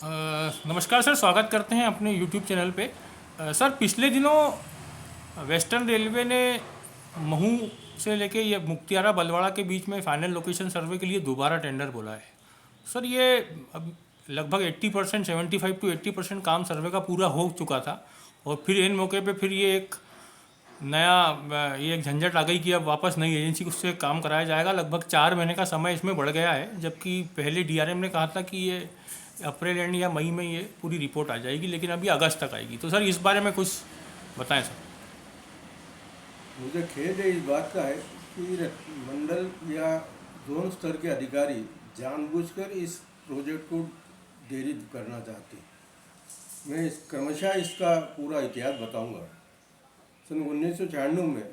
नमस्कार सर, स्वागत करते हैं अपने यूट्यूब चैनल पे। सर, पिछले दिनों वेस्टर्न रेलवे ने महू से लेके ये मुक्तियारा बलवाड़ा के बीच में फाइनल लोकेशन सर्वे के लिए दोबारा टेंडर बोला है। सर, ये अब लगभग 80% 75 to 80% काम सर्वे का पूरा हो चुका था और फिर इन मौके पे फिर ये एक नया ये एक झंझट आ गई कि अब वापस नई एजेंसी उससे काम कराया जाएगा। लगभग 4 महीने का समय इसमें बढ़ गया है, जबकि पहले डीआरएम ने कहा था कि ये अप्रैल एंड या मई में ये पूरी रिपोर्ट आ जाएगी, लेकिन अभी अगस्त तक आएगी। तो सर, इस बारे में कुछ बताएं सर। मुझे खेद है इस बात का है कि मंडल या जोन स्तर के अधिकारी जानबूझकर इस प्रोजेक्ट को देरी करना चाहते हैं। मैं क्रमशः इसका पूरा इतिहास बताऊंगा। सन 1996 में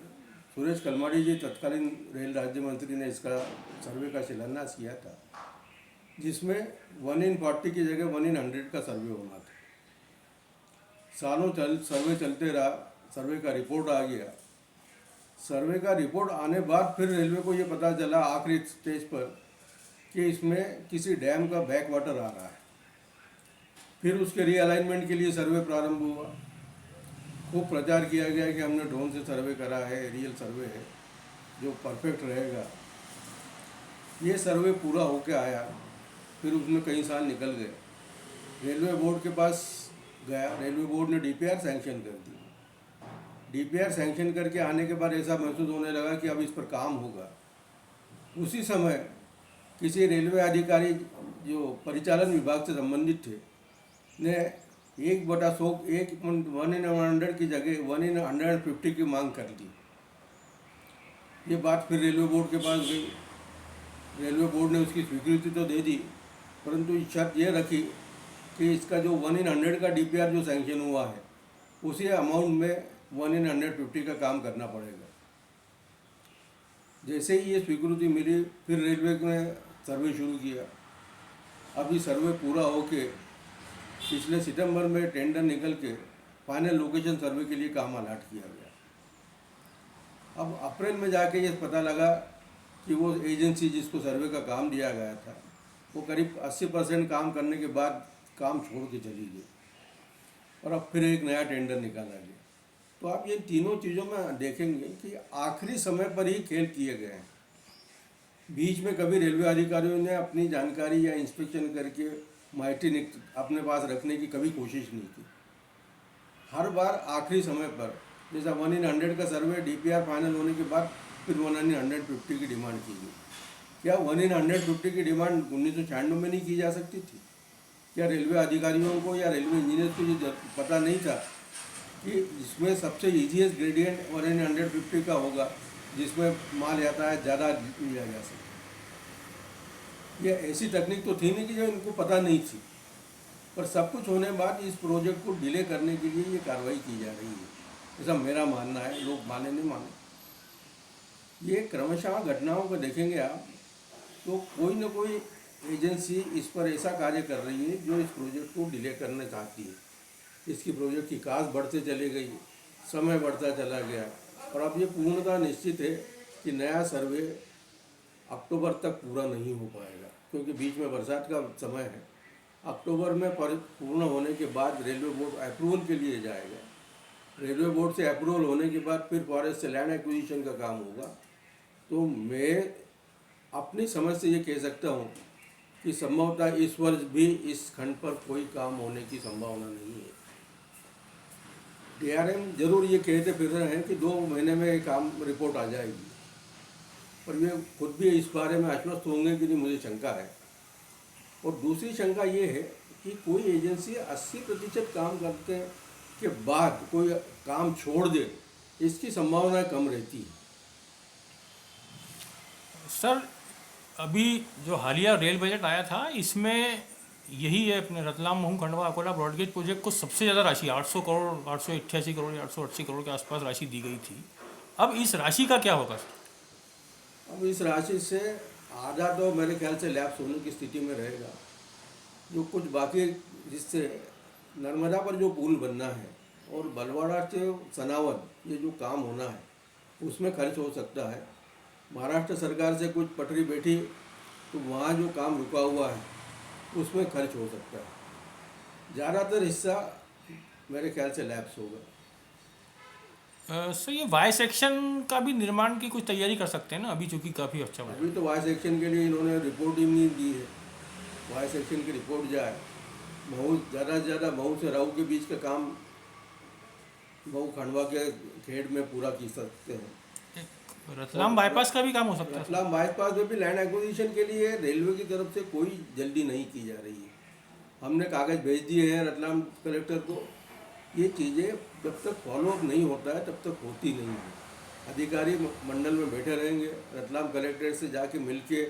सुरेश कलमाड़ी जी तत्कालीन रेल राज्य मंत्री ने इसका सर्वे का शिलान्यास किया था, जिसमें 1 in 40 की जगह 1 in 100 का सर्वे होना था। सालों सर्वे चलते रहा, सर्वे का रिपोर्ट आ गया। सर्वे का रिपोर्ट आने बाद फिर रेलवे को ये पता चला आखिरी स्टेज पर कि इसमें किसी डैम का बैक वाटर आ रहा है। फिर उसके रीअलाइनमेंट के लिए सर्वे प्रारंभ हुआ। खूब प्रचार किया गया कि हमने ड्रोन से सर्वे करा है, रियल सर्वे है जो परफेक्ट रहेगा। ये सर्वे पूरा होके आया, फिर उसमें कई साल निकल गए। रेलवे बोर्ड के पास गया, रेलवे बोर्ड ने डीपीआर सैंक्शन कर दी। डीपीआर सैंक्शन करके आने के बाद ऐसा महसूस होने लगा कि अब इस पर काम होगा। उसी समय किसी रेलवे अधिकारी जो परिचालन विभाग से संबंधित थे ने 1 in 100 की जगह 1 in 150 की मांग कर दी। ये बात फिर रेलवे बोर्ड के पास गई। रेलवे बोर्ड ने उसकी स्वीकृति तो दे दी, परंतु शर्त ये रखी कि इसका जो 1 in 100 का डीपीआर जो सैंक्शन हुआ है उसी अमाउंट में 1 in 150 का काम करना पड़ेगा। जैसे ही ये स्वीकृति मिली, फिर रेलवे ने सर्वे शुरू किया। अभी सर्वे पूरा होके पिछले सितंबर में टेंडर निकल के फाइनल लोकेशन सर्वे के लिए काम अलाट किया गया। अब अप्रैल में जाके ये पता लगा कि वो एजेंसी जिसको सर्वे का काम दिया गया था वो करीब 80% काम करने के बाद काम छोड़ के चली गई और अब फिर एक नया टेंडर निकाला गया। तो आप ये तीनों चीज़ों में देखेंगे कि आखिरी समय पर ही खेल किए गए हैं। बीच में कभी रेलवे अधिकारियों ने अपनी जानकारी या इंस्पेक्शन करके माहिती अपने पास रखने की कभी कोशिश नहीं की। हर बार आखिरी समय पर, जैसा 1 in 100 का सर्वे डीपीआर फाइनल होने के बाद फिर 1 in 150 की डिमांड की गई। क्या 1 in 150 की डिमांड 1996 में नहीं की जा सकती थी? क्या रेलवे अधिकारियों को या रेलवे इंजीनियर को ये पता नहीं था कि इसमें सबसे ईजीएस्ट ग्रेडियंट 1 in 150 का होगा, जिसमें माल यातायात ज़्यादा लिया जा सके? यह ऐसी तकनीक तो थी नहीं कि जो इनको पता नहीं थी, पर सब कुछ होने के बाद इस प्रोजेक्ट को डिले करने के लिए ये कार्रवाई की जा रही है, ऐसा मेरा मानना है। लोग माने नहीं माने, ये क्रमशः घटनाओं को देखेंगे आप तो कोई ना कोई एजेंसी इस पर ऐसा कार्य कर रही है जो इस प्रोजेक्ट को डिले करना चाहती है। इसकी प्रोजेक्ट की कास्ट बढ़ते चली गई, समय बढ़ता चला गया और अब ये पूर्णतः निश्चित है कि नया सर्वे अक्टूबर तक पूरा नहीं हो पाएगा, क्योंकि बीच में बरसात का समय है। अक्टूबर में पूर्ण होने के बाद रेलवे बोर्ड अप्रूवल के लिए जाएगा। रेलवे बोर्ड से अप्रूवल होने के बाद फिर फॉरेस्ट से लैंड एक्विजिशन का काम होगा। तो मैं अपनी समझ से ये कह सकता हूँ कि संभवतः इस वर्ष भी इस खंड पर कोई काम होने की संभावना नहीं है। डीआरएम जरूर ये कहते फिर रहे हैं कि 2 महीने में ये काम रिपोर्ट आ जाएगी, पर वे खुद भी इस बारे में आश्वस्त होंगे कि नहीं, मुझे शंका है। और दूसरी शंका ये है कि कोई एजेंसी 80% काम करने के बाद कोई काम छोड़ दे, इसकी संभावना कम रहती है। सर, अभी जो हालिया रेल बजट आया था, इसमें यही है अपने रतलाम महू खंडवा अकोला ब्रॉडगेज प्रोजेक्ट को सबसे ज़्यादा राशि 800 करोड़ 888 करोड़ या 880 करोड़ के आसपास राशि दी गई थी। अब इस राशि का क्या होगा सर? अब इस राशि से आधा तो मेरे ख्याल से लैप्स होने की स्थिति में रहेगा। जो कुछ बाकी, जिससे नर्मदा पर जो पुल बनना है और बलवाड़ा से सनावन ये जो काम होना है उसमें खर्च हो सकता है। महाराष्ट्र सरकार से कुछ पटरी बैठी तो वहाँ जो काम रुका हुआ है उसमें खर्च हो सकता है। ज़्यादातर हिस्सा मेरे ख्याल से लैप्स होगा। सर ये वाई सेक्शन का भी निर्माण की कुछ तैयारी कर सकते हैं ना, अभी चूँकि काफ़ी अच्छा हुआ है। अभी तो वाई सेक्शन के लिए इन्होंने रिपोर्ट ही नहीं दी है। वाई सेक्शन की रिपोर्ट जाए, महू ज़्यादा से ज़्यादा महू से राऊ के बीच का काम महू खंडवा के खेड़ में पूरा की सकते हैं। रतलाम बाईपास का भी काम हो सकता है। रतलाम बाईपास में भी लैंड एक्विजिशन के लिए रेलवे की तरफ से कोई जल्दी नहीं की जा रही है। हमने कागज़ भेज दिए हैं रतलाम कलेक्टर को। ये चीज़ें जब तक फॉलोअप नहीं होता है तब तक होती नहीं है। अधिकारी मंडल में बैठे रहेंगे, रतलाम कलेक्टर से जाके मिल के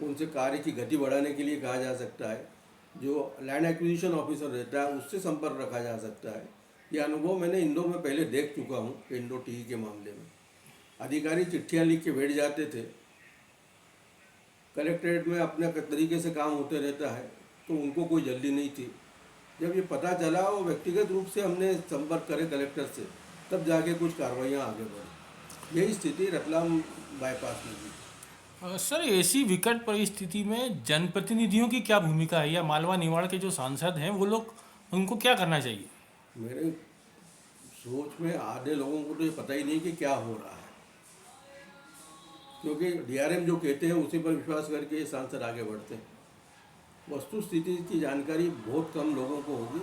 उनसे कार्य की गति बढ़ाने के लिए कहा जा सकता है। जो लैंड एक्विजिशन ऑफिसर रहता है उससे संपर्क रखा जा सकता है। ये अनुभव मैंने इंदौर में पहले देख चुका हूँ। इंडो टी के मामले में अधिकारी चिट्ठियाँ लिख के बैठ जाते थे, कलेक्ट्रेट में अपने तरीके से काम होते रहता है, तो उनको कोई जल्दी नहीं थी। जब ये पता चला और व्यक्तिगत रूप से हमने संपर्क करे कलेक्टर से, तब जाके कुछ कार्रवाइयाँ आगे बढ़ी। यही स्थिति रतलाम बाईपास में भी। सर ऐसी विकट परिस्थिति में जनप्रतिनिधियों की क्या भूमिका है, या मालवा निवाड़ के जो सांसद हैं वो लोग, उनको क्या करना चाहिए? मेरे सोच में आधे लोगों को तो ये पता ही नहीं कि क्या हो रहा है, क्योंकि डीआरएम जो कहते हैं उसी पर विश्वास करके ये सांसद आगे बढ़ते हैं। वस्तु स्थिति की जानकारी बहुत कम लोगों को होगी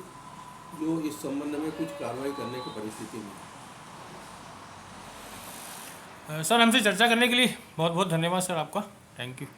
जो इस संबंध में कुछ कार्रवाई करने की परिस्थिति में है। सर हमसे चर्चा करने के लिए बहुत बहुत धन्यवाद सर आपका। Thank you.